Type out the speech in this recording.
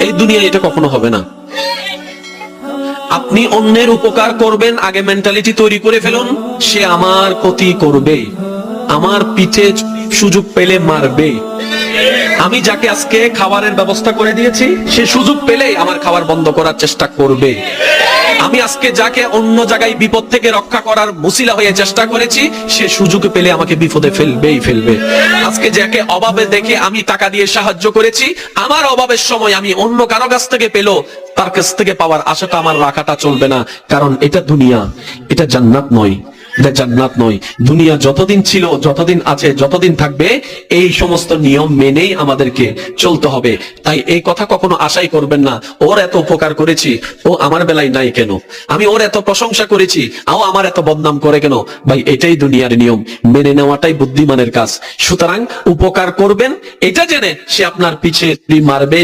এই দুনিয়া এটা কখনো হবে না। আপনি অন্যের উপকার করবেন, আগে মেন্টালিটি তৈরি করে ফেলুন, সে আমার ক্ষতি করবে, আমার পিঠে সুযোগ পেলে মারবে। আমি যাকে আজকে খাবারের ব্যবস্থা করে দিয়েছি, সে সুযোগ পেলেই আমার খাবার বন্ধ করার চেষ্টা করবে। আমি আজকে যাকে অন্য জায়গায় বিপদ থেকে রক্ষা করার মুসিলা হয়ে চেষ্টা করেছি, সে সুযোগ পেলে আমাকে বিপদে ফেলবেই ফেলবে। আজকে যাকে অভাবে দেখে আমি টাকা দিয়ে সাহায্য করেছি, আমার অভাবের সময় আমি অন্য কারো কাছ থেকে পেলো, তার কাছ থেকে পাওয়ার আশাটা আমার রাখাটা চলবে না। কারণ এটা দুনিয়া, এটা জান্নাত নয়, এটা জান্নাত নয়। দুনিয়া যতদিন ছিল, যতদিন আছে, যতদিন থাকবে, এই সমস্ত নিয়ম মেনেই আমাদেরকে চলতে হবে। তাই এই কথা কখনো আশাই করবেন না, ওর এত উপকার করেছি, ও আমার বেলায় নাই কেন, আমি ওর এত প্রশংসা করেছি, ও আমার এত বদনাম করে কেন। ভাই, এটাই দুনিয়ার নিয়ম, মেনে নেওয়াটাই বুদ্ধিমানের কাজ। সুতরাং উপকার করবেন এটা জেনে সে আপনার পিছে মারবে,